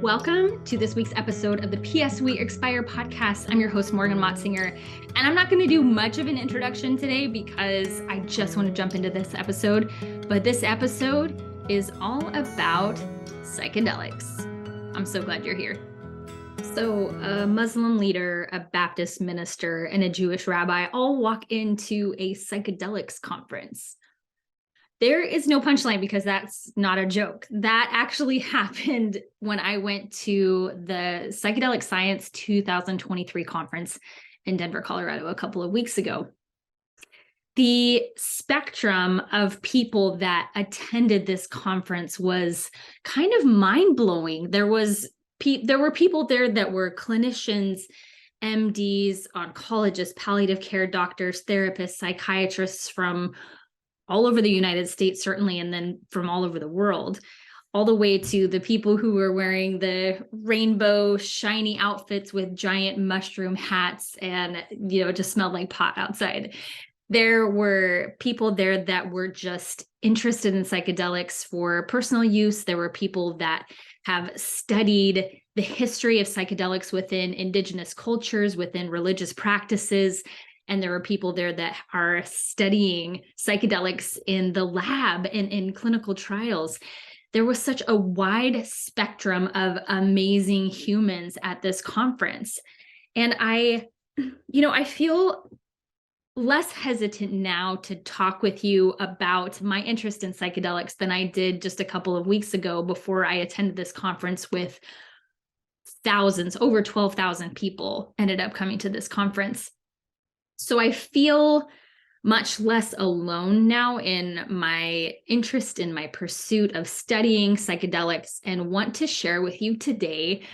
Welcome to this week's episode of the PS We Expire podcast. I'm your host, Morgan Motzinger, and I'm not going to do much of an introduction today because I just want to jump into this episode. But this episode is all about psychedelics. I'm so glad you're here. So a Muslim leader, a Baptist minister, and a Jewish rabbi all walk into a psychedelics conference. There is no punchline because that's not a joke. That actually happened when I went to the Psychedelic Science 2023 conference in Denver, Colorado, a couple of weeks ago. The spectrum of people that attended this conference was kind of mind-blowing. There were people there that were clinicians, MDs, oncologists, palliative care doctors, therapists, psychiatrists from all over the United States, certainly, and then from all over the world, all the way to the people who were wearing the rainbow shiny outfits with giant mushroom hats and, just smelled like pot outside. There were people there that were just interested in psychedelics for personal use. There were people that have studied the history of psychedelics within indigenous cultures, within religious practices. And there are people there that are studying psychedelics in the lab and in clinical trials. There was such a wide spectrum of amazing humans at this conference. And I feel less hesitant now to talk with you about my interest in psychedelics than I did just a couple of weeks ago before I attended this conference with thousands, over 12,000 people ended up coming to this conference. So I feel much less alone now in my interest, in my pursuit of studying psychedelics, and want to share with you today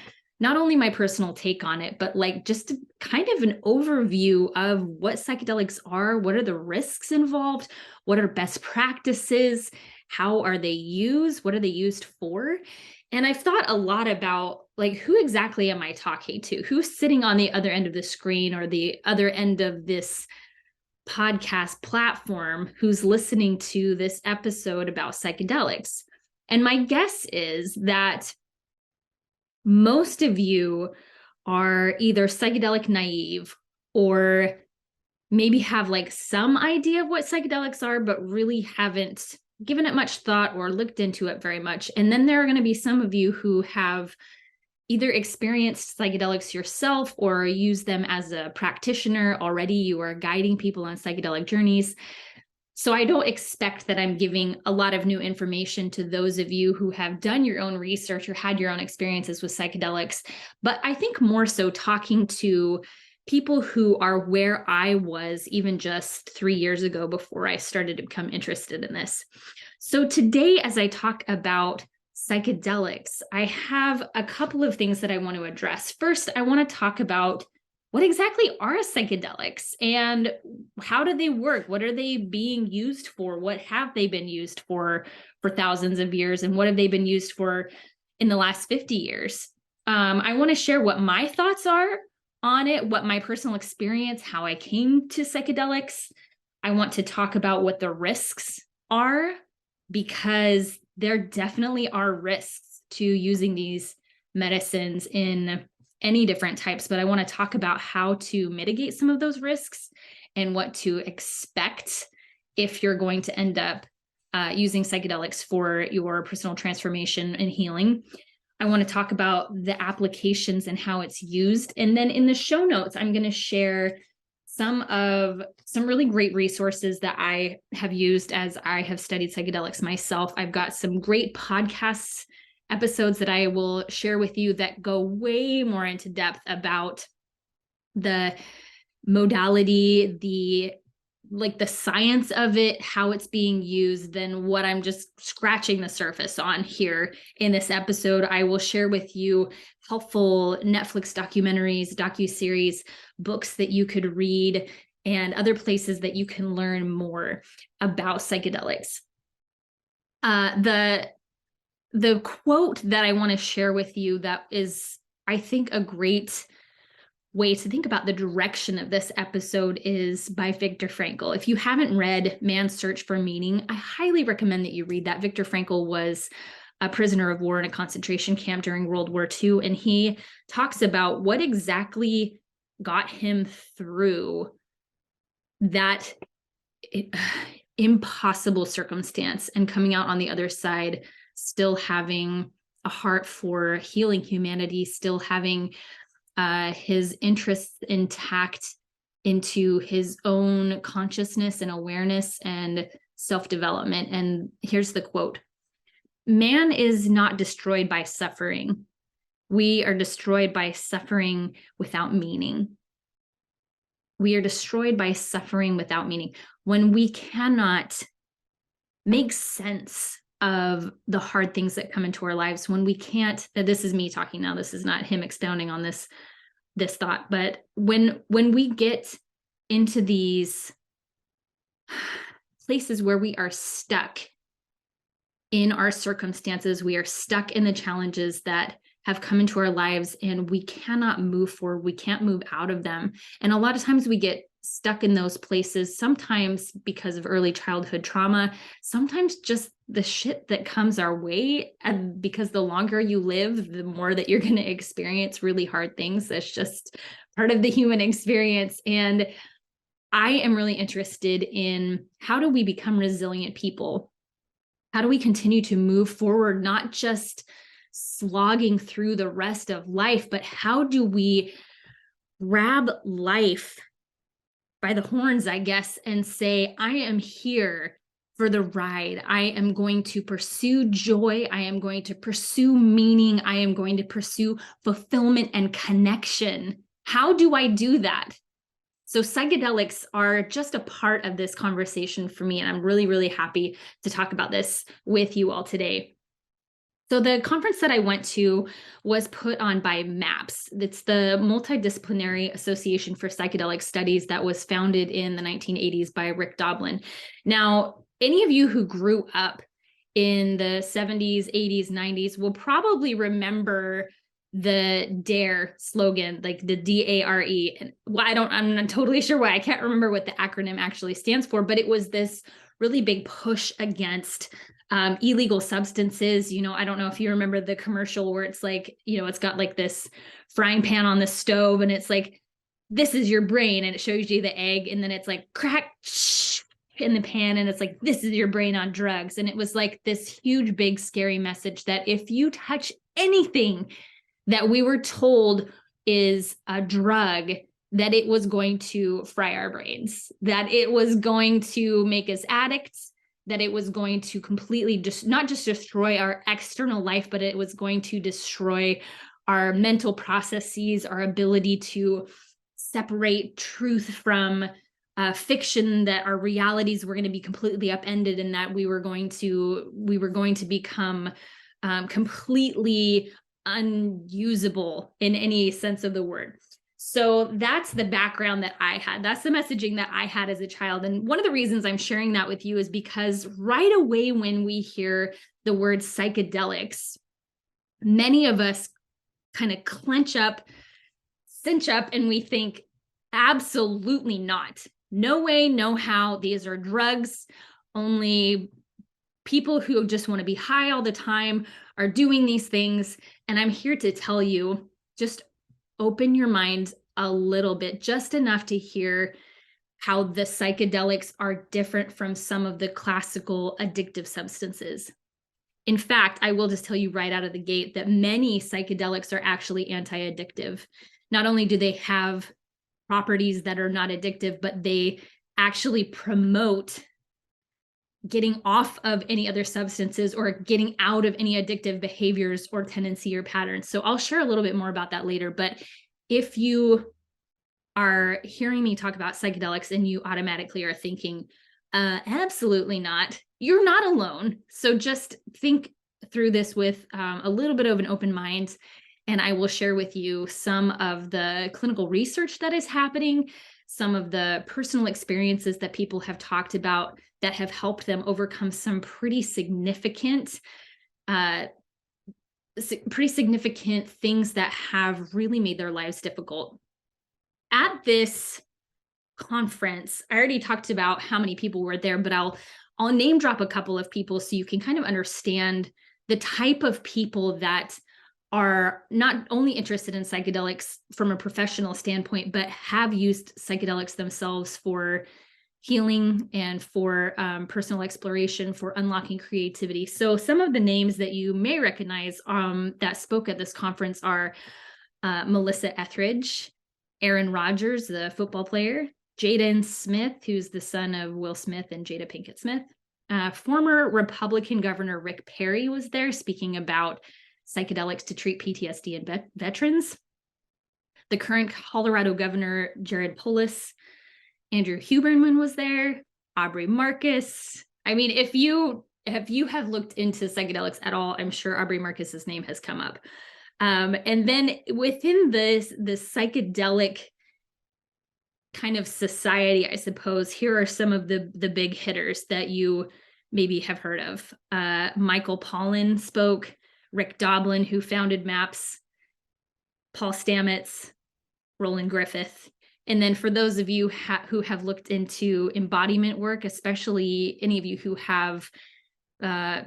not only my personal take on it, but just kind of an overview of what psychedelics are, what are the risks involved, what are best practices, how are they used, what are they used for? And I've thought a lot about who exactly am I talking to? Who's sitting on the other end of the screen or the other end of this podcast platform who's listening to this episode about psychedelics? And my guess is that most of you are either psychedelic naive or maybe have some idea of what psychedelics are, but really haven't given it much thought or looked into it very much. And then there are going to be some of you who have either experienced psychedelics yourself or use them as a practitioner already. You are guiding people on psychedelic journeys. So I don't expect that I'm giving a lot of new information to those of you who have done your own research or had your own experiences with psychedelics. But I think more so talking to people who are where I was even just 3 years ago before I started to become interested in this. So today, as I talk about psychedelics, I have a couple of things that I want to address. First, I want to talk about what exactly are psychedelics and how do they work? What are they being used for? What have they been used for thousands of years? And what have they been used for in the last 50 years? I want to share what my thoughts are on it, what my personal experience, how I came to psychedelics. I want to talk about what the risks are, because there definitely are risks to using these medicines in any different types, but I want to talk about how to mitigate some of those risks and what to expect if you're going to end up using psychedelics for your personal transformation and healing. I want to talk about the applications and how it's used. And then in the show notes, I'm going to share some really great resources that I have used as I have studied psychedelics myself. I've got some great podcasts episodes that I will share with you that go way more into depth about the modality, the science of it, how it's being used, than what I'm just scratching the surface on here in this episode. I will share with you helpful Netflix documentaries, docuseries, books that you could read, and other places that you can learn more about psychedelics. The quote that I want to share with you that is, I think, a great way to think about the direction of this episode is by Viktor Frankl. If you haven't read Man's Search for Meaning, I highly recommend that you read that. Viktor Frankl was a prisoner of war in a concentration camp during World War II. And he talks about what exactly got him through that impossible circumstance and coming out on the other side, still having a heart for healing humanity, still having his interests intact into his own consciousness and awareness and self-development. And here's the quote: "Man is not destroyed by suffering. We are destroyed by suffering without meaning." We are destroyed by suffering without meaning. When we cannot make sense of the hard things that come into our lives, when we can't, this is me talking now, this is not him expounding on this thought, but when we get into these places where we are stuck in our circumstances, we are stuck in the challenges that have come into our lives and we cannot move forward, we can't move out of them. And a lot of times we get stuck in those places, sometimes because of early childhood trauma, sometimes just the shit that comes our way. And because the longer you live, the more that you're going to experience really hard things. That's just part of the human experience. And I am really interested in, how do we become resilient people? How do we continue to move forward, not just slogging through the rest of life, but how do we grab life by the horns, I guess, and say, I am here for the ride. I am going to pursue joy. I am going to pursue meaning. I am going to pursue fulfillment and connection. How do I do that? So psychedelics are just a part of this conversation for me, and I'm really, really happy to talk about this with you all today. So the conference that I went to was put on by MAPS. It's the Multidisciplinary Association for Psychedelic Studies that was founded in the 1980s by Rick Doblin. Now, any of you who grew up in the 70s, 80s, 90s will probably remember the DARE slogan, like the DARE. And I'm not totally sure why. I can't remember what the acronym actually stands for, but it was this really big push against illegal substances. You know, I don't know if you remember the commercial where it's like, you know, it's got like this frying pan on the stove and it's like, this is your brain, and it shows you the egg, and then it's like crack in the pan, and it's like, this is your brain on drugs. And it was like this huge, big, scary message that if you touch anything that we were told is a drug, that it was going to fry our brains, that it was going to make us addicts, that it was going to completely not just destroy our external life, but it was going to destroy our mental processes, our ability to separate truth from fiction, that our realities were going to be completely upended, and that we were going to become completely unusable in any sense of the word. So that's the background that I had. That's the messaging that I had as a child. And one of the reasons I'm sharing that with you is because right away when we hear the word psychedelics, many of us kind of cinch up, and we think, absolutely not. No way, no how. These are drugs. Only people who just want to be high all the time are doing these things. And I'm here to tell you, just open your mind a little bit, just enough to hear how the psychedelics are different from some of the classical addictive substances. In fact, I will just tell you right out of the gate that many psychedelics are actually anti-addictive. Not only do they have properties that are not addictive, but they actually promote getting off of any other substances or getting out of any addictive behaviors or tendency or patterns. So I'll share a little bit more about that later. But if you are hearing me talk about psychedelics and you automatically are thinking, absolutely not, you're not alone. So just think through this with a little bit of an open mind. And I will share with you some of the clinical research that is happening, some of the personal experiences that people have talked about that have helped them overcome some pretty significant things that have really made their lives difficult. At this conference, I already talked about how many people were there, but I'll name drop a couple of people so you can kind of understand the type of people that are not only interested in psychedelics from a professional standpoint, but have used psychedelics themselves for healing and for personal exploration, for unlocking creativity. So some of the names that you may recognize that spoke at this conference are Melissa Etheridge, Aaron Rodgers, the football player, Jaden Smith, who's the son of Will Smith and Jada Pinkett Smith. Former Republican Governor Rick Perry was there speaking about psychedelics to treat PTSD in veterans. The current Colorado Governor Jared Polis, Andrew Huberman was there, Aubrey Marcus. I mean, if you have looked into psychedelics at all, I'm sure Aubrey Marcus's name has come up. And then within the psychedelic kind of society, I suppose, here are some of the big hitters that you maybe have heard of. Michael Pollan spoke, Rick Doblin, who founded MAPS, Paul Stamets, Roland Griffith. And then for those of you who have looked into embodiment work, especially any of you who have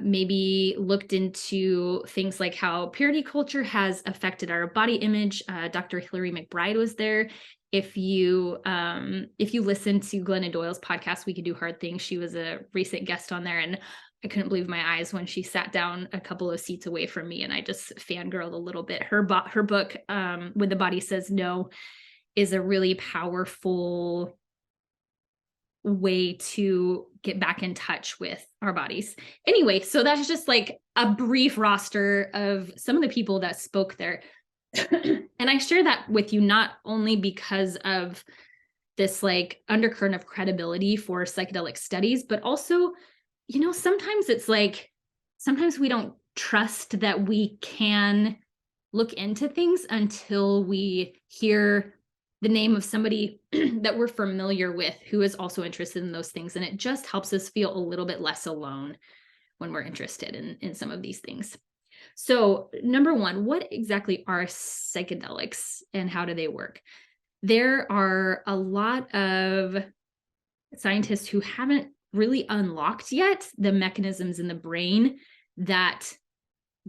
maybe looked into things like how purity culture has affected our body image, Dr. Hilary McBride was there. If you listen to Glennon Doyle's podcast, We Could Do Hard Things, she was a recent guest on there, and I couldn't believe my eyes when she sat down a couple of seats away from me, and I just fangirled a little bit. Her book, When the Body Says No, is a really powerful way to get back in touch with our bodies. Anyway, so that's just like a brief roster of some of the people that spoke there. And I share that with you not only because of this like undercurrent of credibility for psychedelic studies, but also, you know, sometimes it's like, sometimes we don't trust that we can look into things until we hear the name of somebody that we're familiar with who is also interested in those things. And it just helps us feel a little bit less alone when we're interested in some of these things. So number one, what exactly are psychedelics and how do they work? There are a lot of scientists who haven't really unlocked yet the mechanisms in the brain that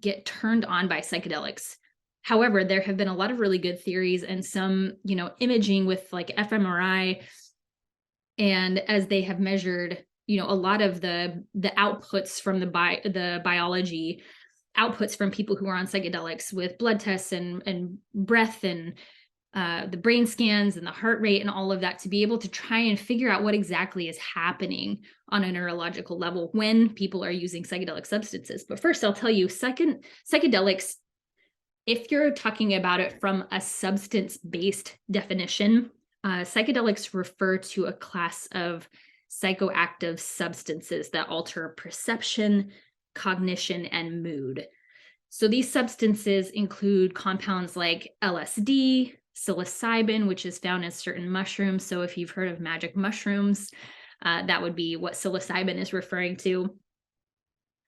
get turned on by psychedelics. However, there have been a lot of really good theories and some, you know, imaging with like fMRI. And as they have measured, you know, a lot of the outputs from the biology, outputs from people who are on psychedelics with blood tests and breath and the brain scans and the heart rate and all of that, to be able to try and figure out what exactly is happening on a neurological level when people are using psychedelic substances. But first, I'll tell you, psychedelics, if you're talking about it from a substance-based definition, psychedelics refer to a class of psychoactive substances that alter perception, cognition, and mood. So these substances include compounds like LSD, psilocybin, which is found in certain mushrooms. So if you've heard of magic mushrooms, that would be what psilocybin is referring to.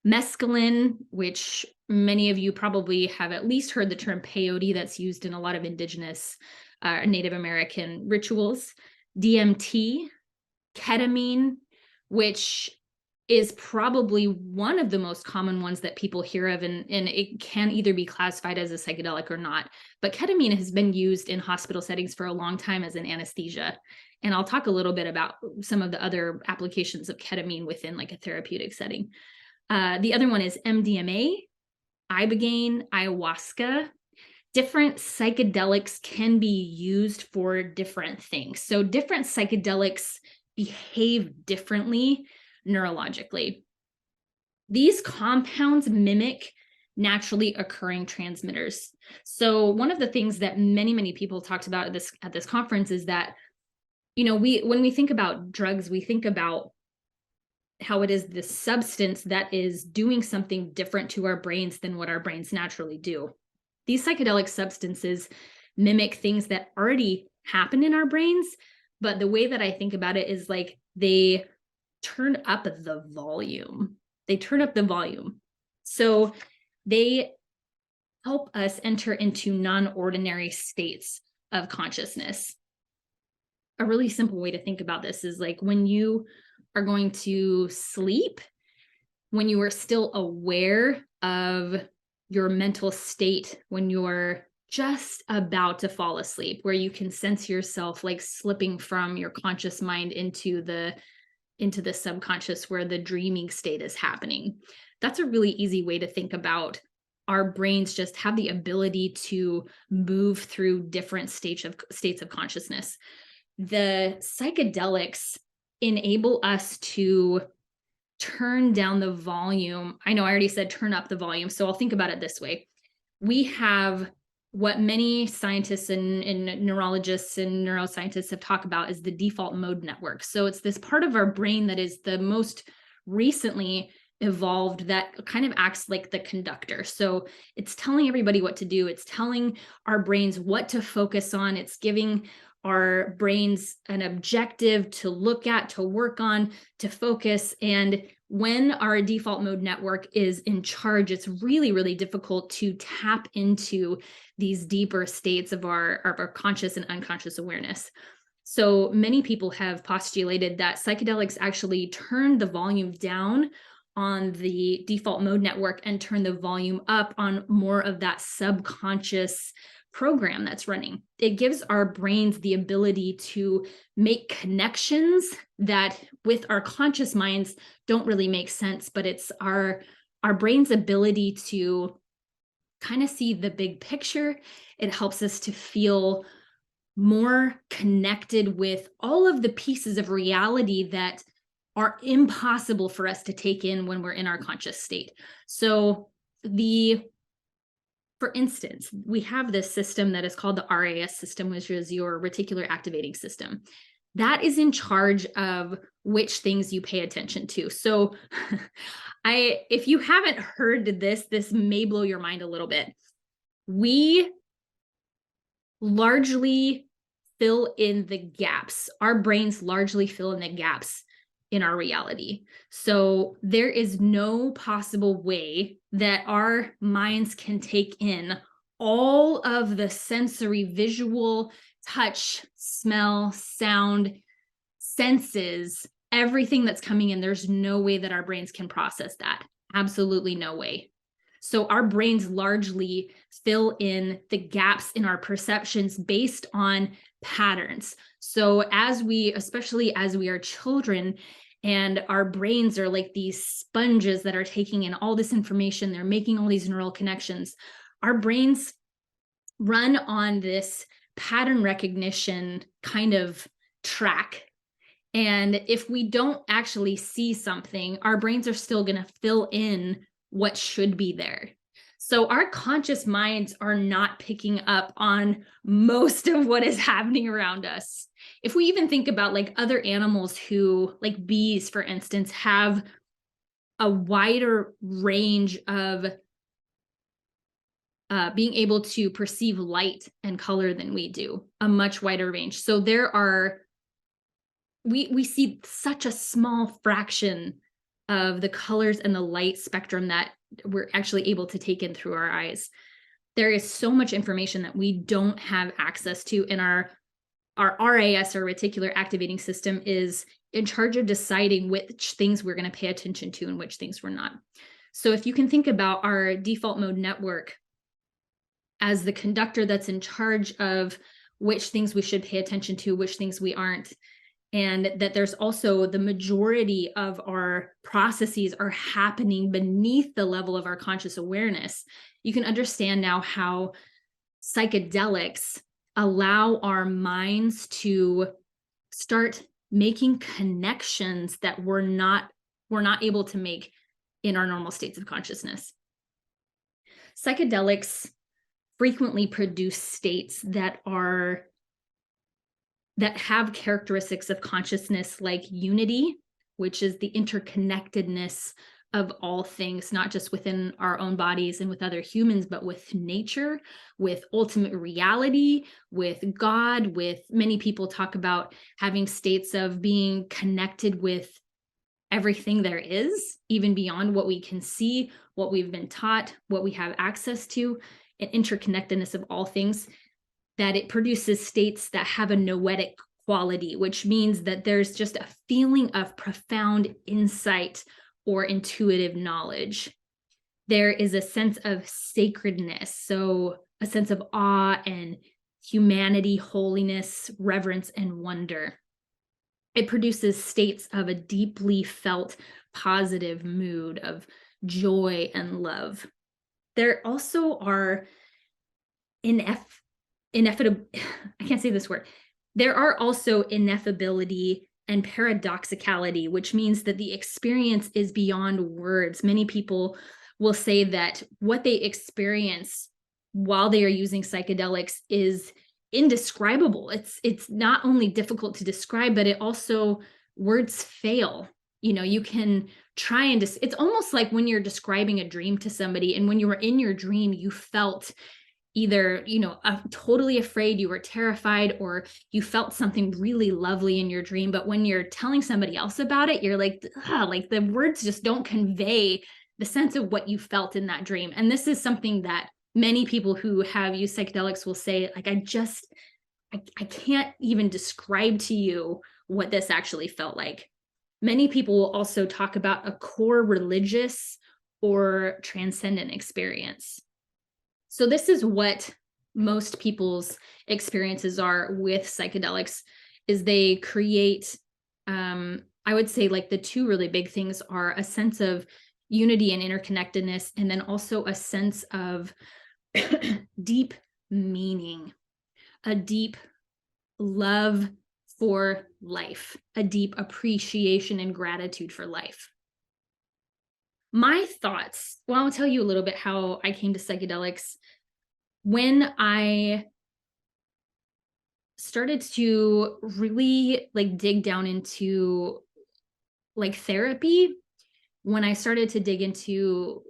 Mescaline, which many of you probably have at least heard the term peyote, that's used in a lot of indigenous Native American rituals. DMT, ketamine, which is probably one of the most common ones that people hear of, and it can either be classified as a psychedelic or not. But ketamine has been used in hospital settings for a long time as an anesthesia. And I'll talk a little bit about some of the other applications of ketamine within like a therapeutic setting. The other one is MDMA, ibogaine, ayahuasca. Different psychedelics can be used for different things. So different psychedelics behave differently neurologically. These compounds mimic naturally occurring transmitters. So one of the things that many people talked about at this conference is that, you know, when we think about drugs, we think about how it is this substance that is doing something different to our brains than what our brains naturally do. These psychedelic substances mimic things that already happen in our brains, but the way that I think about it is like they turn up the volume. They turn up the volume. So they help us enter into non-ordinary states of consciousness. A really simple way to think about this is like when you are going to sleep, when you are still aware of your mental state when you're just about to fall asleep, where you can sense yourself like slipping from your conscious mind into the subconscious where the dreaming state is happening. That's a really easy way to think about our brains just have the ability to move through different states of consciousness. The psychedelics enable us to turn down the volume. I know I already said turn up the volume, so I'll think about it this way. We have what many scientists and neurologists and neuroscientists have talked about is the default mode network. So it's this part of our brain that is the most recently evolved that kind of acts like the conductor. So it's telling everybody what to do. It's telling our brains what to focus on. It's giving our brains an objective to look at, to work on, to focus. And when our default mode network is in charge, it's really, really difficult to tap into these deeper states of our conscious and unconscious awareness. So many people have postulated that psychedelics actually turn the volume down on the default mode network and turn the volume up on more of that subconscious program that's running. It gives our brains the ability to make connections that with our conscious minds don't really make sense, but it's our brain's ability to kind of see the big picture. It helps us to feel more connected with all of the pieces of reality that are impossible for us to take in when we're in our conscious state. So for instance, we have this system that is called the RAS system, which is your reticular activating system. That is in charge of which things you pay attention to. So if you haven't heard this may blow your mind a little bit. We largely fill in the gaps. Our brains largely fill in the gaps in our reality. So there is no possible way that our minds can take in all of the sensory, visual, touch, smell, sound, senses, everything that's coming in. There's no way that our brains can process that. Absolutely no way. So our brains largely fill in the gaps in our perceptions based on patterns. So especially as we are children, and our brains are like these sponges that are taking in all this information, they're making all these neural connections. Our brains run on this pattern recognition kind of track. And if we don't actually see something, our brains are still going to fill in what should be there. So our conscious minds are not picking up on most of what is happening around us. If we even think about like other animals who, like bees, for instance, have a wider range of being able to perceive light and color than we do, a much wider range. So we see such a small fraction of the colors and the light spectrum that we're actually able to take in through our eyes. There is so much information that we don't have access to, and our RAS, or reticular activating system, is in charge of deciding which things we're going to pay attention to and which things we're not. So if you can think about our default mode network as the conductor that's in charge of which things we should pay attention to, which things we aren't, and that there's also the majority of our processes are happening beneath the level of our conscious awareness, you can understand now how psychedelics allow our minds to start making connections that we're not able to make in our normal states of consciousness. Psychedelics frequently produce states that have characteristics of consciousness like unity, which is the interconnectedness of all things, not just within our own bodies and with other humans, but with nature, with ultimate reality, with God, with many people talk about having states of being connected with everything there is, even beyond what we can see, what we've been taught, what we have access to, an interconnectedness of all things, that it produces states that have a noetic quality, which means that there's just a feeling of profound insight or intuitive knowledge. There is a sense of sacredness, so a sense of awe and humanity, holiness, reverence, and wonder. It produces states of a deeply felt positive mood of joy and love. There also are ineffable, I can't say this word. There are also ineffability and paradoxicality, which means that the experience is beyond words. Many people will say that what they experience while they are using psychedelics is indescribable. It's not only difficult to describe, but it also, words fail. You can try and it's almost like when you're describing a dream to somebody, and when you were in your dream, you felt either, totally afraid, you were terrified, or you felt something really lovely in your dream. But when you're telling somebody else about it, you're like the words just don't convey the sense of what you felt in that dream. And this is something that many people who have used psychedelics will say, like, I can't even describe to you what this actually felt like. Many people will also talk about a core religious or transcendent experience. So this is what most people's experiences are with psychedelics, is they create, I would say, like, the two really big things are a sense of unity and interconnectedness, and then also a sense of deep meaning, a deep love for life, a deep appreciation and gratitude for life. My thoughts, well, I'll tell you a little bit how I came to psychedelics. When I started to really dig down into therapy, when I started to dig into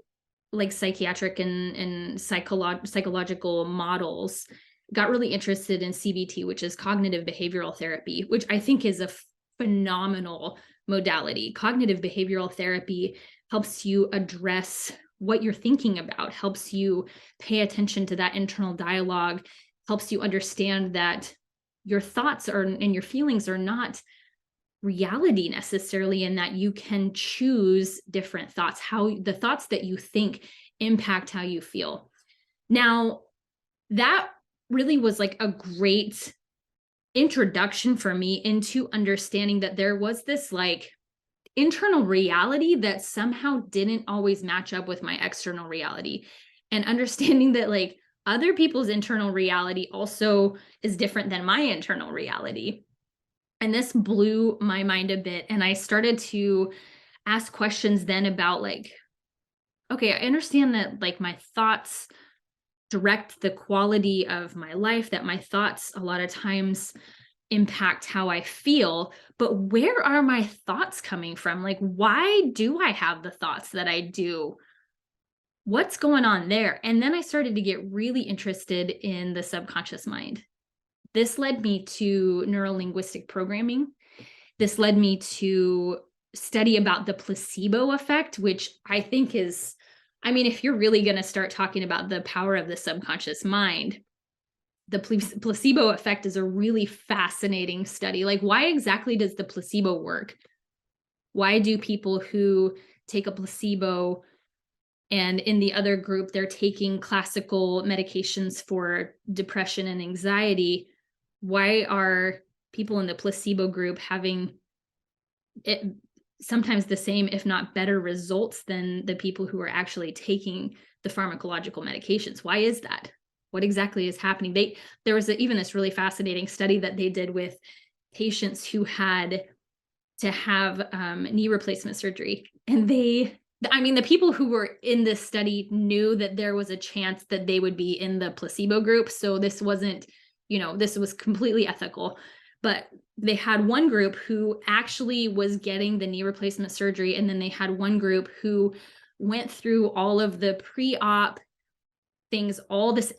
psychiatric and psychological models, got really interested in CBT, which is cognitive behavioral therapy, which I think is a phenomenal modality. Cognitive behavioral therapy helps you address what you're thinking about, helps you pay attention to that internal dialogue, helps you understand that your thoughts and your feelings are not reality necessarily, and that you can choose different thoughts, how the thoughts that you think impact how you feel. Now, that really was like a great introduction for me into understanding that there was this internal reality that somehow didn't always match up with my external reality, and understanding that other people's internal reality also is different than my internal reality. And this blew my mind a bit. And I started to ask questions then about okay, I understand that my thoughts direct the quality of my life, that my thoughts a lot of times impact how I feel, but where are my thoughts coming from? Why do I have the thoughts that I do? What's going on there? And then I started to get really interested in the subconscious mind. This led me to neurolinguistic programming. This led me to study about the placebo effect, which I think is, if you're really going to start talking about the power of the subconscious mind, the placebo effect is a really fascinating study. Why exactly does the placebo work? Why do people who take a placebo and in the other group, they're taking classical medications for depression and anxiety, why are people in the placebo group having it sometimes the same, if not better results than the people who are actually taking the pharmacological medications? Why is that? What exactly is happening? There was even this really fascinating study that they did with patients who had to have knee replacement surgery. And the people who were in this study knew that there was a chance that they would be in the placebo group. So this wasn't, this was completely ethical. But they had one group who actually was getting the knee replacement surgery. And then they had one group who went through all of the pre-op things,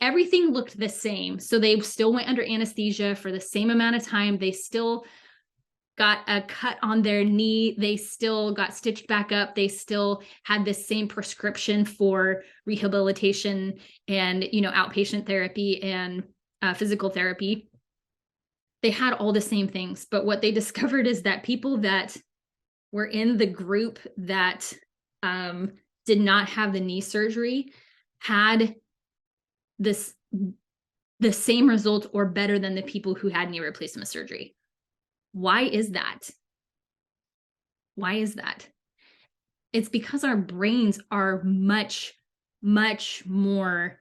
everything looked the same. So they still went under anesthesia for the same amount of time. They still got a cut on their knee. They still got stitched back up. They still had the same prescription for rehabilitation and, outpatient therapy and physical therapy. They had all the same things. But what they discovered is that people that were in the group that did not have the knee surgery had the same result or better than the people who had knee replacement surgery. Why is that? Why is that? It's because our brains are much, much more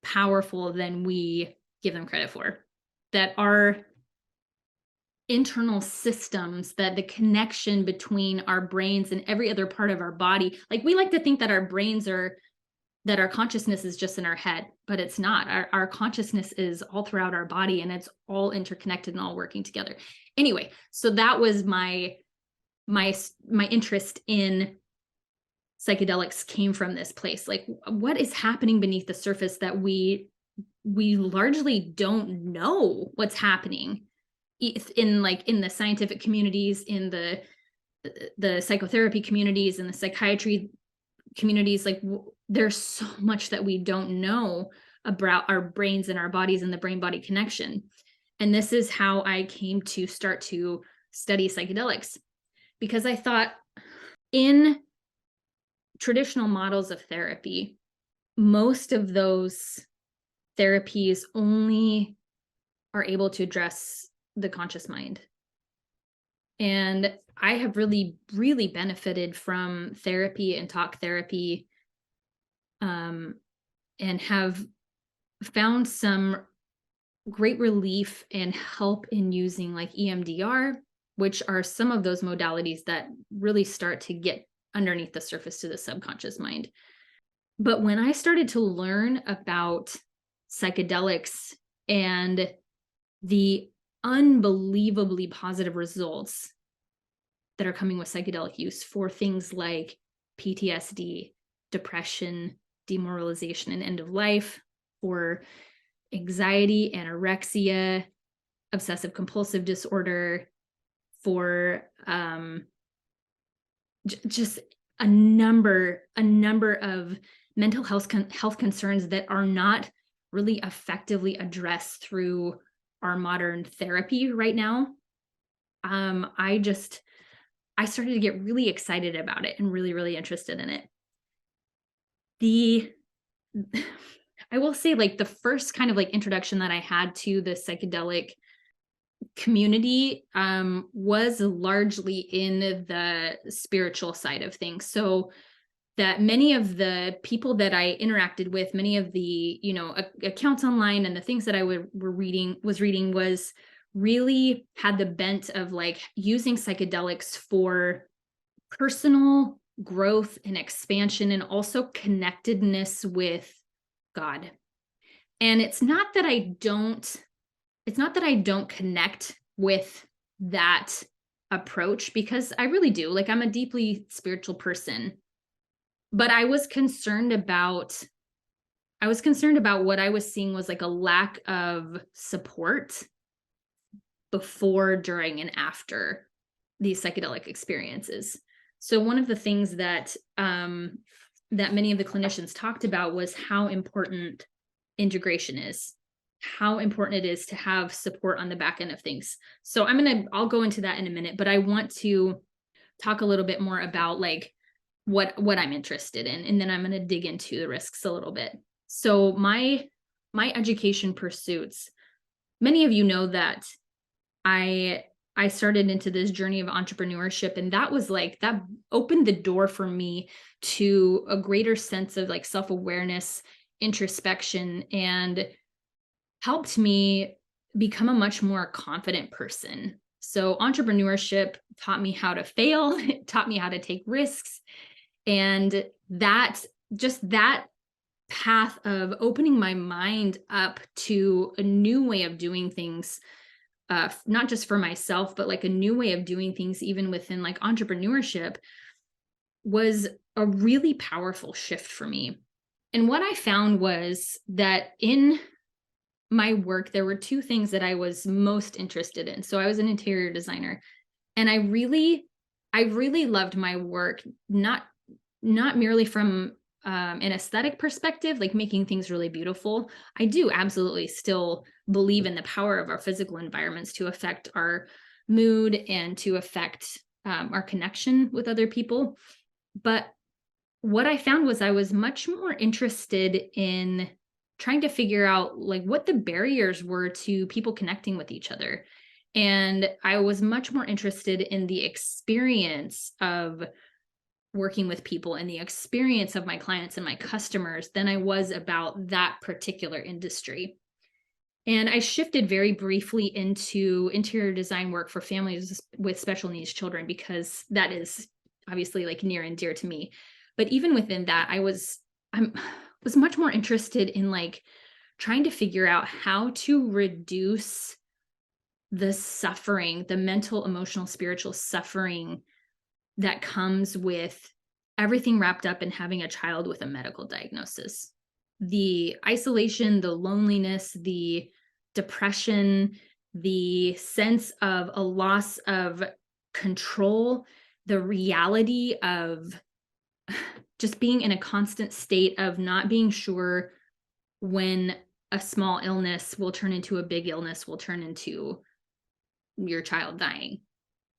powerful than we give them credit for. That our internal systems, that the connection between our brains and every other part of our body, like we like to think that our brains are, that our consciousness is just in our head, but it's not. Our consciousness is all throughout our body, and it's all interconnected and all working together. Anyway, so that was my interest in psychedelics came from this place. Like, what is happening beneath the surface that we largely don't know what's happening in the scientific communities, in the psychotherapy communities, in the psychiatry communities. Like, there's so much that we don't know about our brains and our bodies and the brain-body connection. And this is how I came to start to study psychedelics, because I thought in traditional models of therapy, most of those therapies only are able to address the conscious mind. And I have really, really benefited from therapy and talk therapy, and have found some great relief and help in using like EMDR, which are some of those modalities that really start to get underneath the surface to the subconscious mind. But when I started to learn about psychedelics and the unbelievably positive results that are coming with psychedelic use for things like PTSD, depression, demoralization, and end of life, for anxiety, anorexia, obsessive compulsive disorder, for just a number of mental health concerns that are not really effectively addressed through our modern therapy right now. I started to get really excited about it and really, really interested in it. I will say, like, the first kind of like introduction that I had to the psychedelic community was largely in the spiritual side of things. So that many of the people that I interacted with, many of the, accounts online and the things that I was reading really had the bent of like using psychedelics for personal growth and expansion, and also connectedness with God. And it's not that I don't connect with that approach, because I really do. Like, I'm a deeply spiritual person, but I was concerned about what I was seeing was like a lack of support before, during, and after these psychedelic experiences. So one of the things that many of the clinicians talked about was how important integration is, how important it is to have support on the back end of things. So I'll go into that in a minute, but I want to talk a little bit more about like what I'm interested in, and then I'm going to dig into the risks a little bit. So my education pursuits, many of you know that I started into this journey of entrepreneurship, and that opened the door for me to a greater sense of like self-awareness, introspection, and helped me become a much more confident person. So entrepreneurship taught me how to fail, it taught me how to take risks, and that path of opening my mind up to a new way of doing things, not just for myself, but like a new way of doing things, even within like entrepreneurship, was a really powerful shift for me. And what I found was that in my work, there were two things that I was most interested in. So I was an interior designer, and I really loved my work, not merely from an aesthetic perspective, like making things really beautiful. I do absolutely still believe in the power of our physical environments to affect our mood and to affect our connection with other people. But what I found was I was much more interested in trying to figure out like what the barriers were to people connecting with each other. And I was much more interested in the experience of working with people and the experience of my clients and my customers than I was about that particular industry. And I shifted very briefly into interior design work for families with special needs children, because that is obviously like near and dear to me. But even within that, I was much more interested in like trying to figure out how to reduce the suffering, the mental, emotional, spiritual suffering that comes with everything wrapped up in having a child with a medical diagnosis. The isolation, the loneliness, the depression, the sense of a loss of control, the reality of just being in a constant state of not being sure when a small illness will turn into a big illness, will turn into your child dying.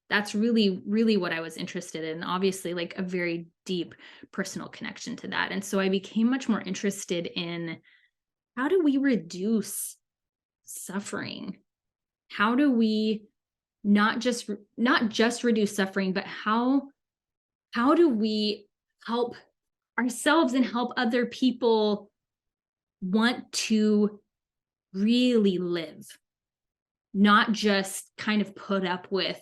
That's really, really what I was interested in. Obviously, like a very deep personal connection to that. And so I became much more interested in how do we reduce suffering? How do we not just reduce suffering, but how do we help ourselves and help other people want to really live, not just kind of put up with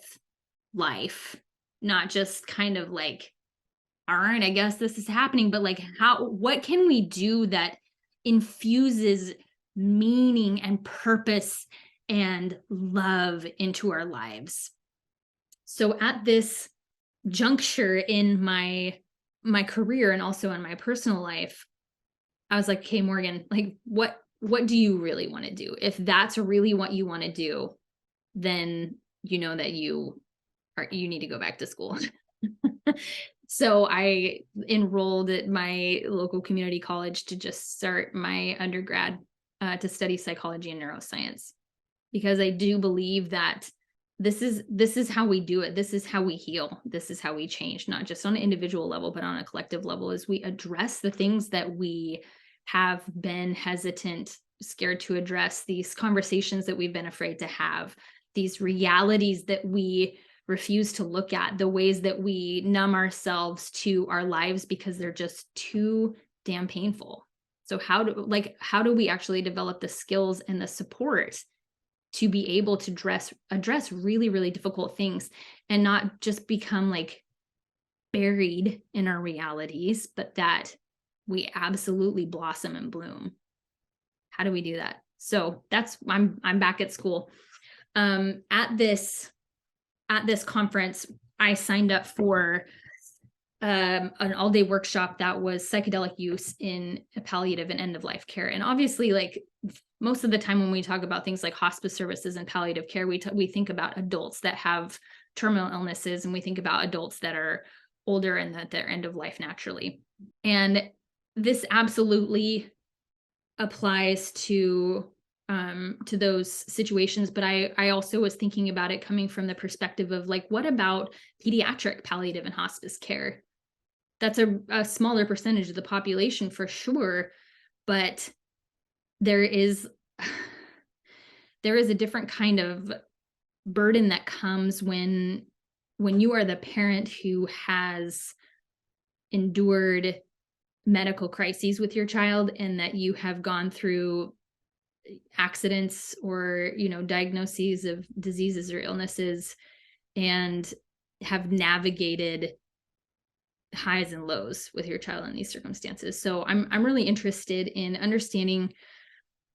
life, not just kind of like, all right, I guess this is happening, but like what can we do that infuses meaning and purpose and love into our lives? So at this juncture in my career and also in my personal life, I was like, okay, Morgan, like what do you really want to do? If that's really what you want to do, then you know that you need to go back to school. So I enrolled at my local community college to just start my undergrad to study psychology and neuroscience, because I do believe that this is how we do it. This is how we heal. This is how we change, not just on an individual level, but on a collective level, as we address the things that we have been hesitant, scared to address, these conversations that we've been afraid to have, these realities that we refuse to look at, the ways that we numb ourselves to our lives because they're just too damn painful. So how do we actually develop the skills and the support to be able to address really, really difficult things and not just become like buried in our realities, but that we absolutely blossom and bloom? How do we do that? So that's, I'm back at school. At this conference, I signed up for an all-day workshop that was psychedelic use in palliative and end-of-life care. And obviously, like most of the time when we talk about things like hospice services and palliative care, we think about adults that have terminal illnesses, and we think about adults that are older and that they're end of life naturally. And this absolutely applies to those situations. But I also was thinking about it coming from the perspective of like, what about pediatric palliative and hospice care? That's a smaller percentage of the population for sure, but there is a different kind of burden that comes when you are the parent who has endured medical crises with your child, and that you have gone through accidents or, diagnoses of diseases or illnesses and have navigated highs and lows with your child in these circumstances. So I'm really interested in understanding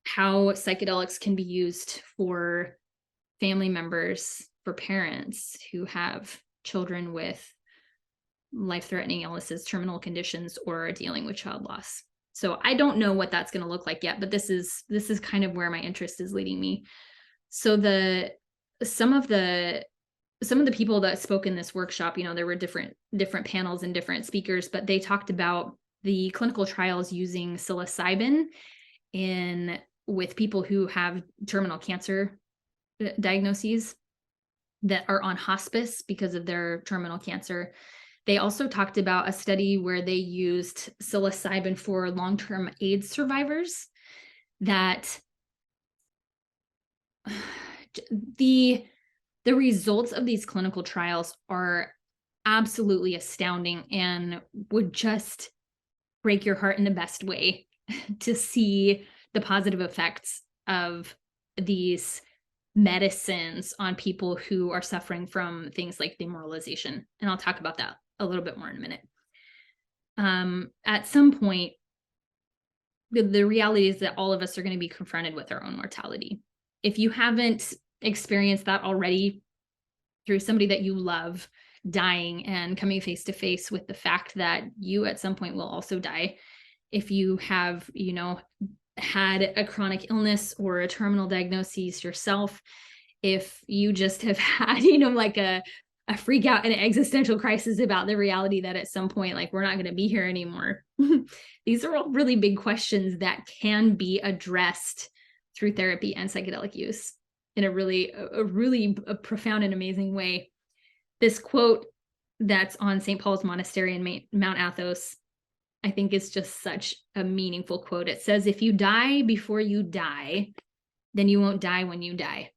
how psychedelics can be used for family members, for parents who have children with life-threatening illnesses, terminal conditions, or are dealing with child loss. So I don't know what that's going to look like yet, but this is kind of where my interest is leading me. So some of the people that spoke in this workshop, there were different panels and different speakers, but they talked about the clinical trials using psilocybin with people who have terminal cancer diagnoses that are on hospice because of their terminal cancer. They also talked about a study where they used psilocybin for long-term AIDS survivors, that the results of these clinical trials are absolutely astounding and would just break your heart in the best way to see the positive effects of these medicines on people who are suffering from things like demoralization. And I'll talk about that a little bit more in a minute. At some point, the reality is that all of us are going to be confronted with our own mortality. If you haven't experienced that already through somebody that you love dying and coming face to face with the fact that you at some point will also die, if you have, had a chronic illness or a terminal diagnosis yourself, if you just have had, like a freak out and an existential crisis about the reality that at some point, like, we're not going to be here anymore. These are all really big questions that can be addressed through therapy and psychedelic use in a really profound and amazing way. This quote that's on St. Paul's Monastery in Mount Athos, I think is just such a meaningful quote. It says, "If you die before you die, then you won't die when you die."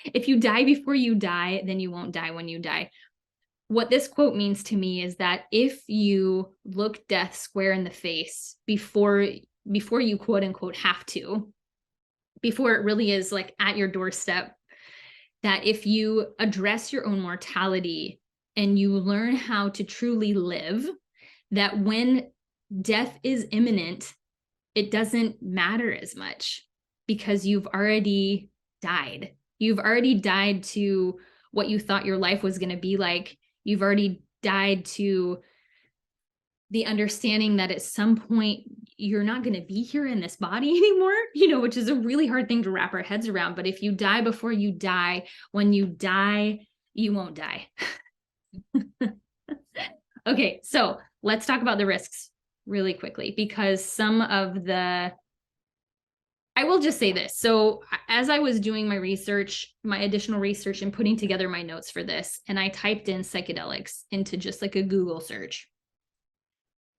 If you die before you die, then you won't die when you die. What this quote means to me is that if you look death square in the face before you quote unquote have to, before it really is like at your doorstep, that if you address your own mortality and you learn how to truly live, that when death is imminent, it doesn't matter as much because you've already died. You've already died to what you thought your life was going to be like. You've already died to the understanding that at some point you're not going to be here in this body anymore, which is a really hard thing to wrap our heads around. But if you die before you die, when you die, you won't die. Okay, so let's talk about the risks really quickly, because I will just say this. So as I was doing my research, my additional research, and putting together my notes for this, and I typed in psychedelics into just like a Google search,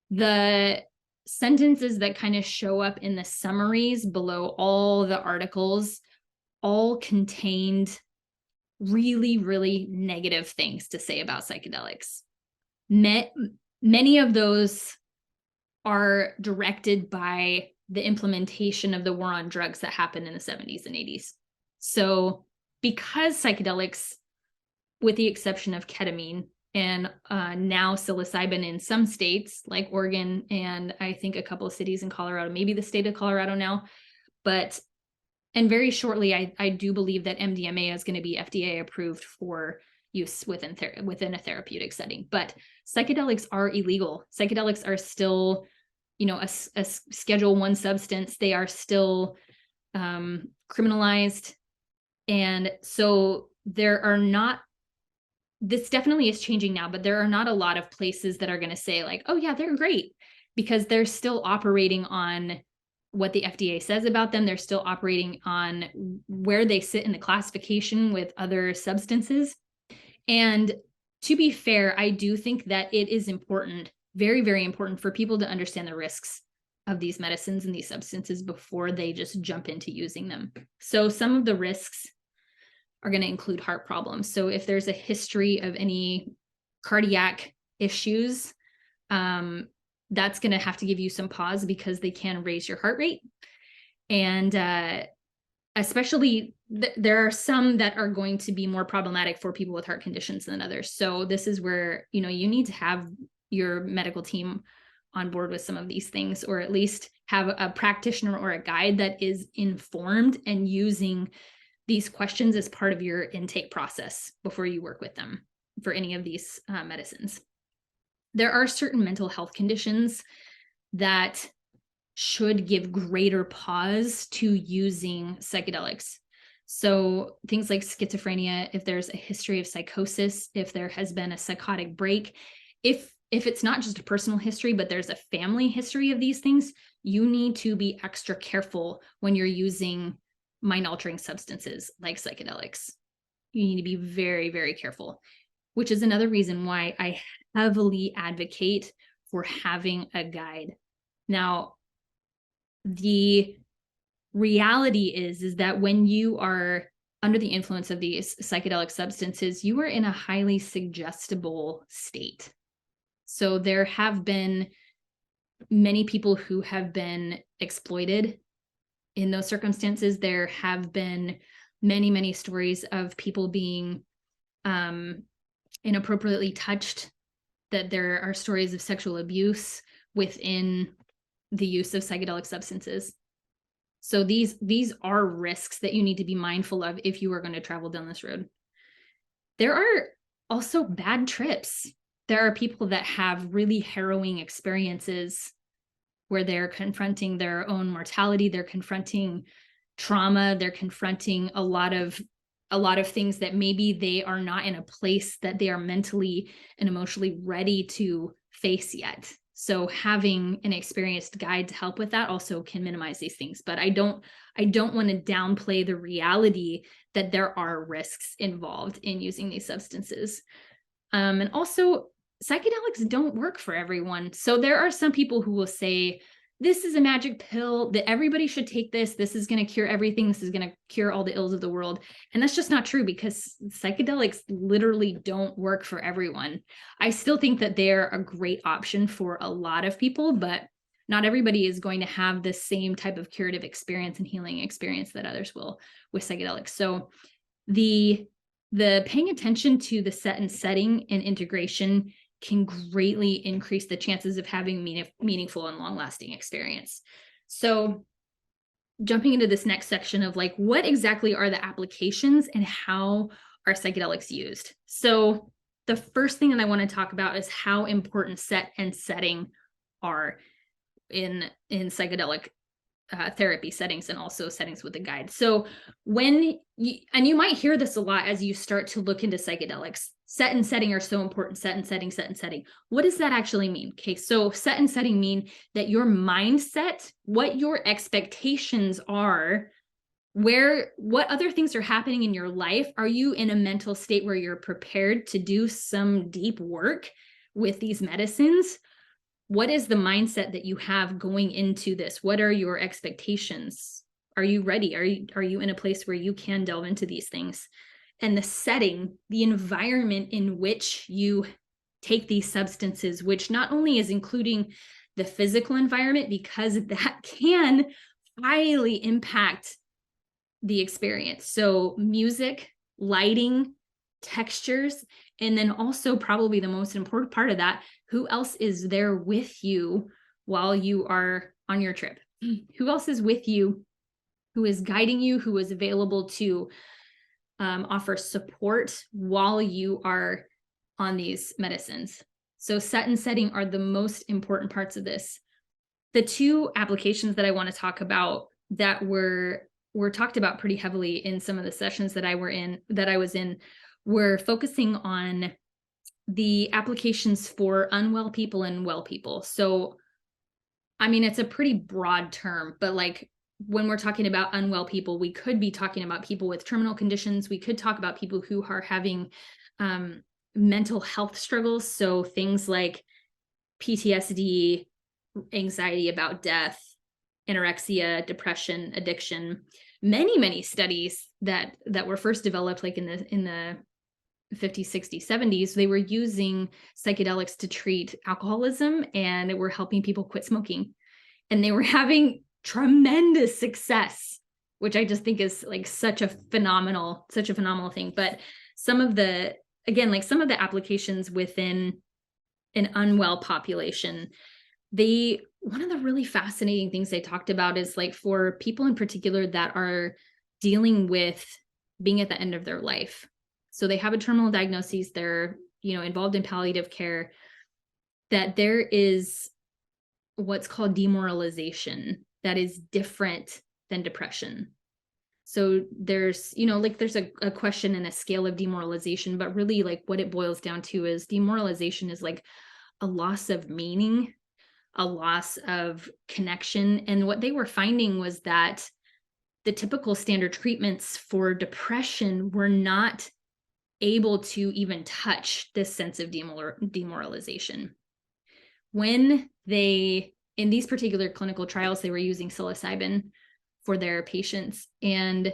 the sentences that kind of show up in the summaries below all the articles all contained really, really negative things to say about psychedelics. Many of those are directed by the implementation of the war on drugs that happened in the 70s and 80s. So because psychedelics, with the exception of ketamine and now psilocybin in some states like Oregon and I think a couple of cities in Colorado, maybe the state of Colorado now, and very shortly, I do believe that MDMA is going to be FDA approved for use within a therapeutic setting. But psychedelics are illegal. Psychedelics are still, a Schedule I substance. They are still criminalized. And so this definitely is changing now, but there are not a lot of places that are going to say like, oh yeah, they're great, because they're still operating on what the FDA says about them. They're still operating on where they sit in the classification with other substances. And to be fair, I do think that it is important, very, very important, for people to understand the risks of these medicines and these substances before they just jump into using them. So some of the risks are going to include heart problems. So if there's a history of any cardiac issues, that's going to have to give you some pause, because they can raise your heart rate. And especially there are some that are going to be more problematic for people with heart conditions than others. So this is where, you need to have your medical team on board with some of these things, or at least have a practitioner or a guide that is informed and using these questions as part of your intake process before you work with them for any of these medicines. There are certain mental health conditions that should give greater pause to using psychedelics. So things like schizophrenia, if there's a history of psychosis, if there has been a psychotic break, if it's not just a personal history, but there's a family history of these things, you need to be extra careful when you're using mind-altering substances like psychedelics. You need to be very, very careful. which is another reason why I heavily advocate for having a guide. Now, the reality is that when you are under the influence of these psychedelic substances, you are in a highly suggestible state. So there have been many people who have been exploited in those circumstances. There have been many stories of people being inappropriately touched, that there are stories of sexual abuse within the use of psychedelic substances. So these are risks that you need to be mindful of if you are going to travel down this road. There are also bad trips. There are people that have really harrowing experiences where they're confronting their own mortality, they're confronting trauma, they're confronting a lot of things that maybe they are not in a place that they are mentally and emotionally ready to face yet. So having an experienced guide to help with that also can minimize these things. But I don't want to downplay the reality that there are risks involved in using these substances. And also, psychedelics don't work for everyone. So there are some people who will say, this is a magic pill, that everybody should take this. This is going to cure everything. This is going to cure all the ills of the world. And that's just not true, because psychedelics literally don't work for everyone. I still think that they're a great option for a lot of people, but not everybody is going to have the same type of curative experience and healing experience that others will with psychedelics. So the paying attention to the set and setting and integration can greatly increase the chances of having meaningful and long-lasting experience. So jumping into this next section of like, what exactly are the applications and how are psychedelics used? So the first thing that I want to talk about is how important set and setting are in psychedelic therapy settings, and also settings with a guide. So you might hear this a lot as you start to look into psychedelics. Set and setting are so important. Set and setting. What does that actually mean? Okay, so set and setting mean that your mindset, what your expectations are, what other things are happening in your life. Are you in a mental state where you're prepared to do some deep work with these medicines? What is the mindset that you have going into this? What are your expectations? Are you ready? Are you in a place where you can delve into these things? And the setting, the environment in which you take these substances, which not only is including the physical environment, because that can highly impact the experience. So music, lighting, textures, and then also probably the most important part of that, who else is there with you while you are on your trip? Who else is with you, who is guiding you, who is available to offer support while you are on these medicines? So set and setting are the most important parts of this. The two applications that I want to talk about that were talked about pretty heavily in some of the sessions that I was in, were focusing on the applications for unwell people and well people. So, I mean, it's a pretty broad term, but like when we're talking about unwell people, we could be talking about people with terminal conditions. We could talk about people who are having mental health struggles. So things like PTSD, anxiety about death, anorexia, depression, addiction. Many studies that were first developed like in the 50s, 60s, 70s, they were using psychedelics to treat alcoholism, and were helping people quit smoking. And they were having tremendous success, which I just think is like such a phenomenal thing. But some of the applications within an unwell population, one of the really fascinating things they talked about is like for people in particular that are dealing with being at the end of their life. So they have a terminal diagnosis, they're, involved in palliative care, that there is what's called demoralization that is different than depression. So there's, there's a question and a scale of demoralization, but really like what it boils down to is demoralization is like a loss of meaning, a loss of connection. And what they were finding was that the typical standard treatments for depression were not able to even touch this sense of demoralization. When in these particular clinical trials, they were using psilocybin for their patients, and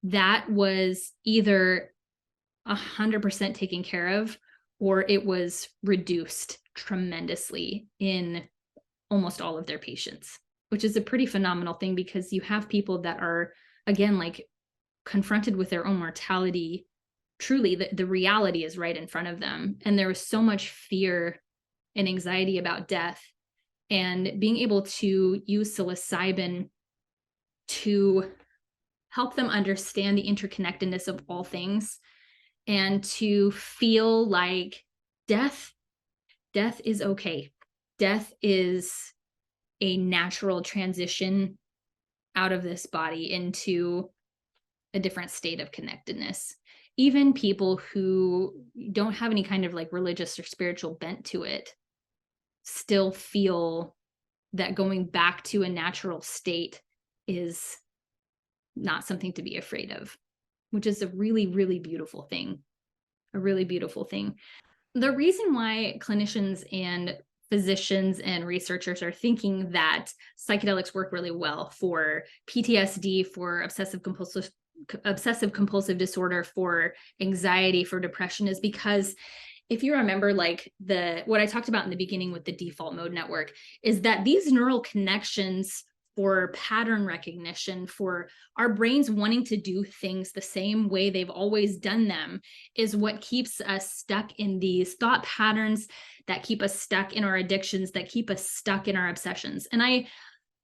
that was either 100% taken care of, or it was reduced tremendously in almost all of their patients, which is a pretty phenomenal thing, because you have people that are, again, like confronted with their own mortality. Truly, the reality is right in front of them. And there was so much fear and anxiety about death. And being able to use psilocybin to help them understand the interconnectedness of all things, and to feel like death is okay. Death is a natural transition out of this body into a different state of connectedness. Even people who don't have any kind of like religious or spiritual bent to it still feel that going back to a natural state is not something to be afraid of, which is a really, really beautiful thing. A really beautiful thing. The reason why clinicians and physicians and researchers are thinking that psychedelics work really well for PTSD, for obsessive compulsive disorder, for anxiety, for depression, is because if you remember, like what I talked about in the beginning with the default mode network, is that these neural connections for pattern recognition, for our brains wanting to do things the same way they've always done them, is what keeps us stuck in these thought patterns, that keep us stuck in our addictions, that keep us stuck in our obsessions. And I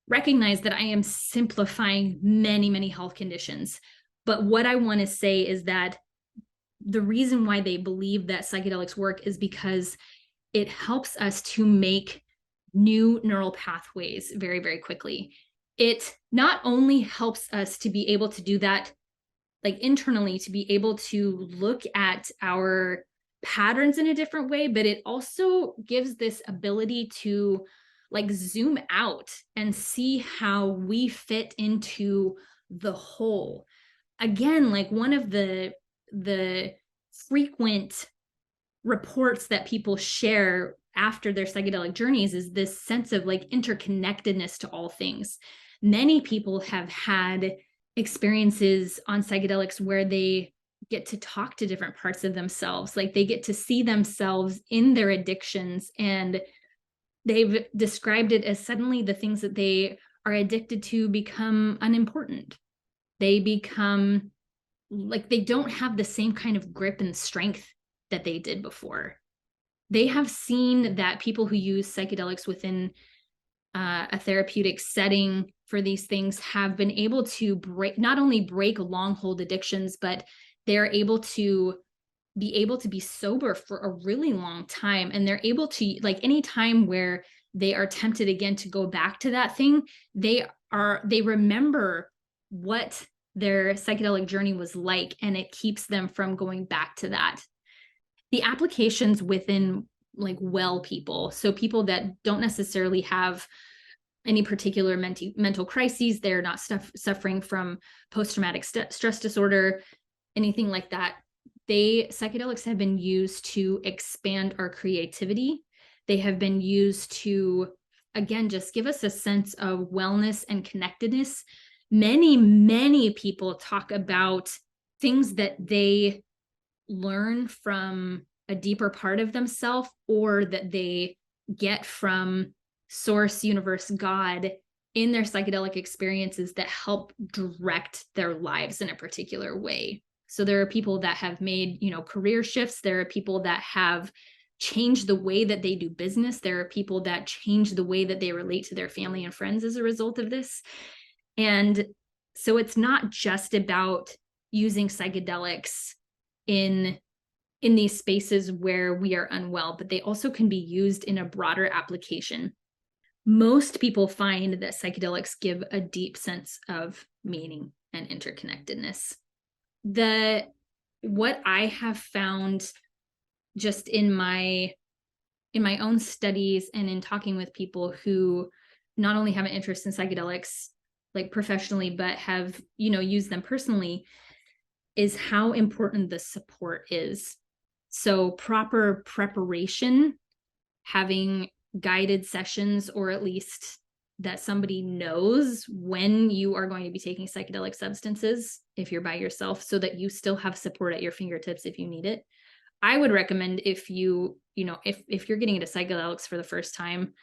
recognize that I am simplifying many, many health conditions. But what I want to say is that the reason why they believe that psychedelics work is because it helps us to make new neural pathways very, very quickly. It not only helps us to be able to do that, like internally, to be able to look at our patterns in a different way, but it also gives this ability to like zoom out and see how we fit into the whole. Again, like one of the frequent reports that people share after their psychedelic journeys is this sense of like interconnectedness to all things. Many people have had experiences on psychedelics where they get to talk to different parts of themselves, like they get to see themselves in their addictions, and they've described it as suddenly the things that they are addicted to become unimportant. They become like they don't have the same kind of grip and strength that they did before. They have seen that people who use psychedelics within a therapeutic setting for these things have been able to not only break long-hold addictions, but they're able to be sober for a really long time. And they're able to, like, any time where they are tempted again to go back to that thing, they remember what their psychedelic journey was like, and it keeps them from going back to that. The applications within like well people, so people that don't necessarily have any particular mental crises, they're not suffering from post-traumatic stress disorder, anything like that, psychedelics have been used to expand our creativity. They have been used to, again, just give us a sense of wellness and connectedness. Many, many people talk about things that they learn from a deeper part of themselves, or that they get from source, universe, God in their psychedelic experiences that help direct their lives in a particular way. So there are people that have made, career shifts. There are people that have changed the way that they do business. There are people that change the way that they relate to their family and friends as a result of this. And so it's not just about using psychedelics in these spaces where we are unwell, but they also can be used in a broader application. Most people find that psychedelics give a deep sense of meaning and interconnectedness. What I have found just in my own studies and in talking with people who not only have an interest in psychedelics like professionally, but have, used them personally, is how important the support is. So proper preparation, having guided sessions, or at least that somebody knows when you are going to be taking psychedelic substances if you're by yourself, so that you still have support at your fingertips if you need it. I would recommend, if you're getting into psychedelics for the first time,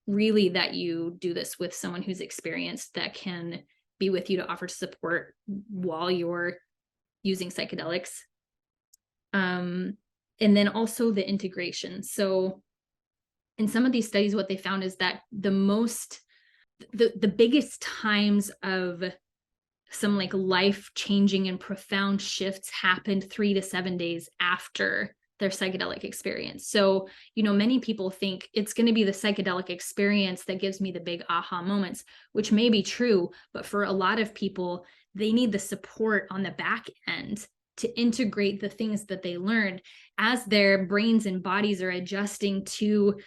really that you do this with someone who's experienced, that can be with you to offer support while you're using psychedelics. And then also the integration. So in some of these studies, what they found is that the biggest times of some like life-changing and profound shifts happened 3 to 7 days after their psychedelic experience. So, many people think it's going to be the psychedelic experience that gives me the big aha moments, which may be true, but for a lot of people, they need the support on the back end to integrate the things that they learned as their brains and bodies are adjusting to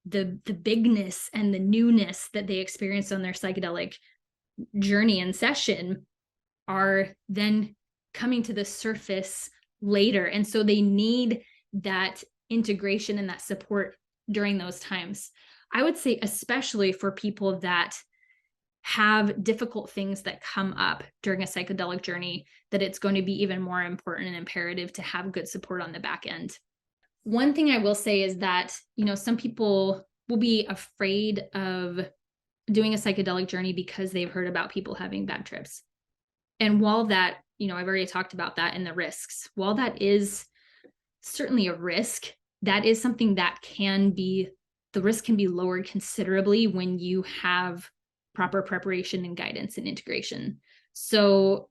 the bigness and the newness that they experienced on their psychedelic journey and session, are then coming to the surface later. And so they need that integration and that support during those times. I would say, especially for people that have difficult things that come up during a psychedelic journey, that it's going to be even more important and imperative to have good support on the back end. One thing I will say is that, some people will be afraid of doing a psychedelic journey because they've heard about people having bad trips. And while that, I've already talked about that and the risks, while that is certainly a risk, that is something that the risk can be lowered considerably when you have proper preparation and guidance and integration. So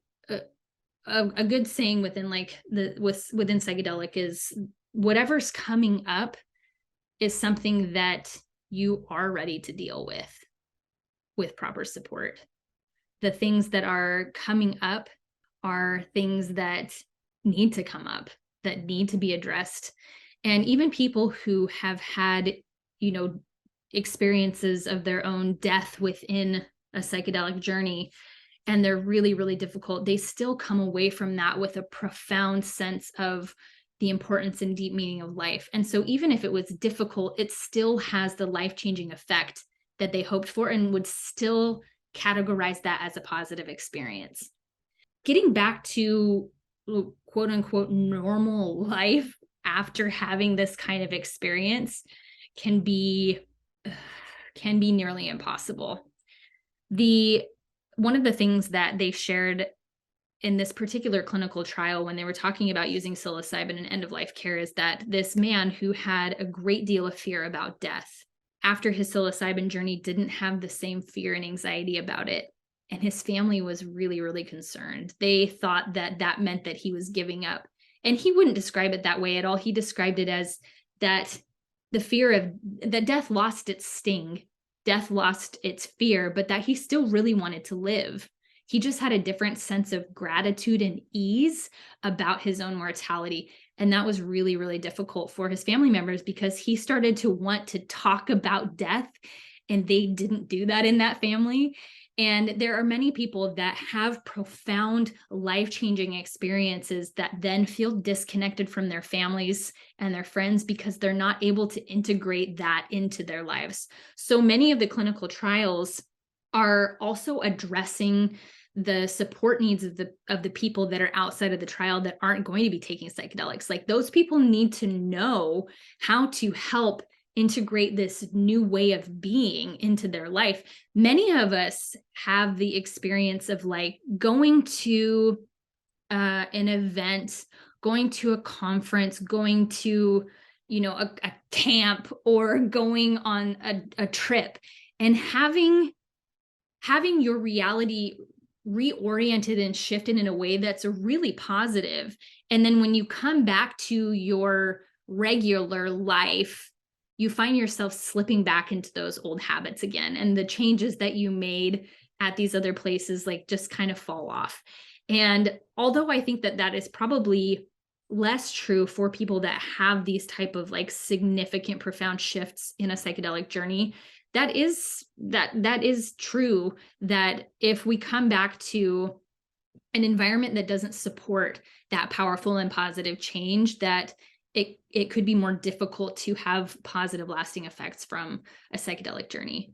a good saying within psychedelic is, whatever's coming up is something that you are ready to deal with proper support. The things that are coming up are things that need to come up, that need to be addressed. And even people who have had, experiences of their own death within a psychedelic journey, and they're really, really difficult, they still come away from that with a profound sense of the importance and deep meaning of life. And so even if it was difficult, it still has the life-changing effect that they hoped for, and would still categorize that as a positive experience. Getting back to quote unquote normal life after having this kind of experience can be nearly impossible. One of the things that they shared in this particular clinical trial when they were talking about using psilocybin in end-of-life care is that this man who had a great deal of fear about death, after his psilocybin journey, didn't have the same fear and anxiety about it. And his family was really, really concerned. They thought that that meant that he was giving up. And he wouldn't describe it that way at all. He described it as that the fear of that death lost its sting, death lost its fear, but that he still really wanted to live. He just had a different sense of gratitude and ease about his own mortality. And that was really, really difficult for his family members, because he started to want to talk about death, and they didn't do that in that family. And there are many people that have profound life-changing experiences that then feel disconnected from their families and their friends because they're not able to integrate that into their lives. So many of the clinical trials are also addressing the support needs of the people that are outside of the trial that aren't going to be taking psychedelics. Like, those people need to know how to help integrate this new way of being into their life. Many of us have the experience of like going to an event, going to a conference, going to, a camp, or going on a trip, and having your reality reoriented and shifted in a way that's really positive. And then when you come back to your regular life, you find yourself slipping back into those old habits again. And the changes that you made at these other places like just kind of fall off. And although I think that that is probably less true for people that have these type of like significant, profound shifts in a psychedelic journey, that is true, that if we come back to an environment that doesn't support that powerful and positive change, that it could be more difficult to have positive lasting effects from a psychedelic journey.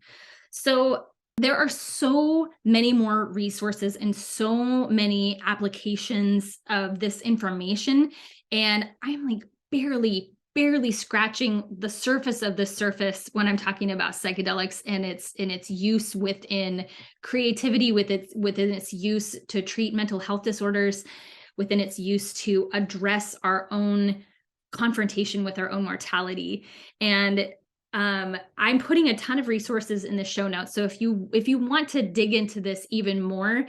So there are so many more resources and so many applications of this information. And I'm like barely scratching the surface of the surface when I'm talking about psychedelics and its use within creativity, within its use to treat mental health disorders, within its use to address our own confrontation with our own mortality. And I'm putting a ton of resources in the show notes. So if you want to dig into this even more,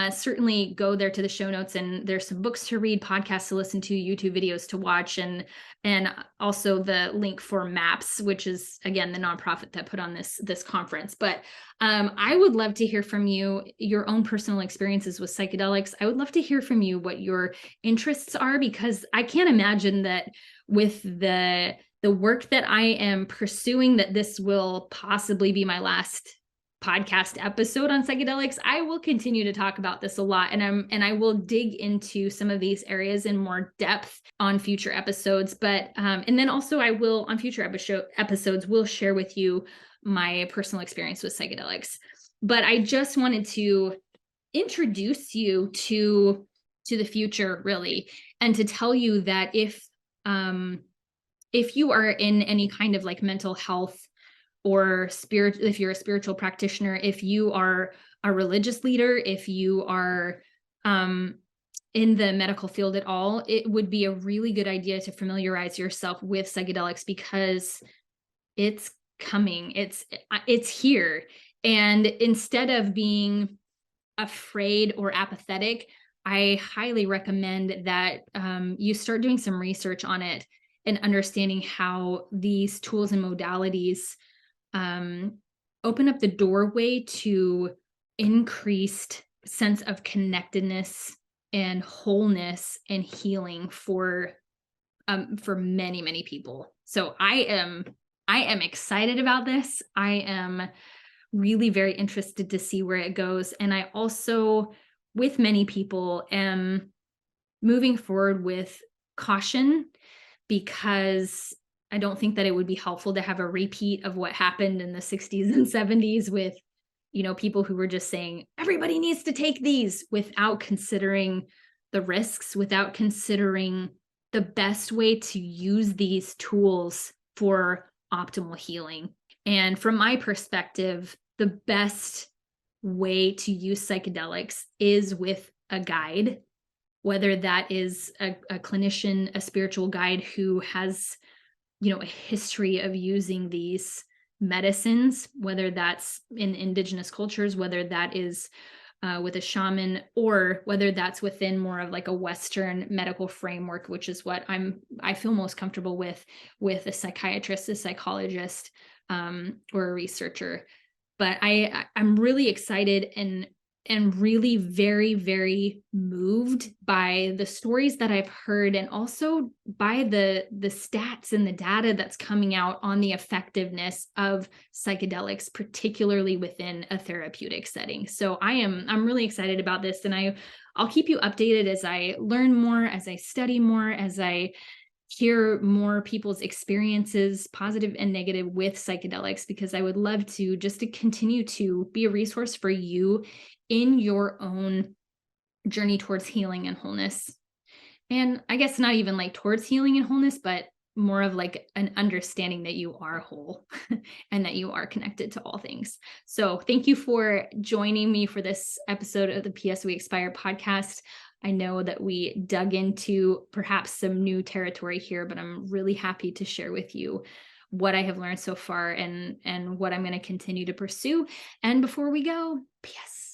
certainly go there to the show notes, and there's some books to read, podcasts to listen to, YouTube videos to watch, and also the link for MAPS, which is again the nonprofit that put on this conference. But I would love to hear from you, your own personal experiences with psychedelics. I would love to hear from you what your interests are, because I can't imagine that with the work that I am pursuing, that this will possibly be my last podcast episode on psychedelics. I will continue to talk about this a lot, and I will dig into some of these areas in more depth on future episodes. But and then also I will on future episodes will share with you my personal experience with psychedelics. But I just wanted to introduce you to the future, really, and to tell you that if you are in any kind of like mental health or if you're a spiritual practitioner, if you are a religious leader, if you are in the medical field at all, it would be a really good idea to familiarize yourself with psychedelics, because it's coming, it's here. And instead of being afraid or apathetic, I highly recommend that you start doing some research on it and understanding how these tools and modalities open up the doorway to increased sense of connectedness and wholeness and healing for many people. So I am excited about this. I am really very interested to see where it goes. And I also, with many people, am moving forward with caution, because I don't think that it would be helpful to have a repeat of what happened in the 60s and 70s with, people who were just saying, everybody needs to take these, without considering the risks, without considering the best way to use these tools for optimal healing. And from my perspective, the best way to use psychedelics is with a guide, whether that is a clinician, a spiritual guide who has, a history of using these medicines, whether that's in indigenous cultures, whether that is with a shaman, or whether that's within more of like a Western medical framework, which is what I feel most comfortable with a psychiatrist, a psychologist, or a researcher. But I'm really excited and really very, very moved by the stories that I've heard, and also by the stats and the data that's coming out on the effectiveness of psychedelics, particularly within a therapeutic setting. So I'm really excited about this, and I'll keep you updated as I learn more, as I study more, as I hear more people's experiences, positive and negative, with psychedelics, because I would love to continue to be a resource for you in your own journey towards healing and wholeness. And I guess not even like towards healing and wholeness, but more of like an understanding that you are whole and that you are connected to all things. So thank you for joining me for this episode of the PS We Expire podcast. I know that we dug into perhaps some new territory here, but I'm really happy to share with you what I have learned so far and what I'm going to continue to pursue. And before we go, PS.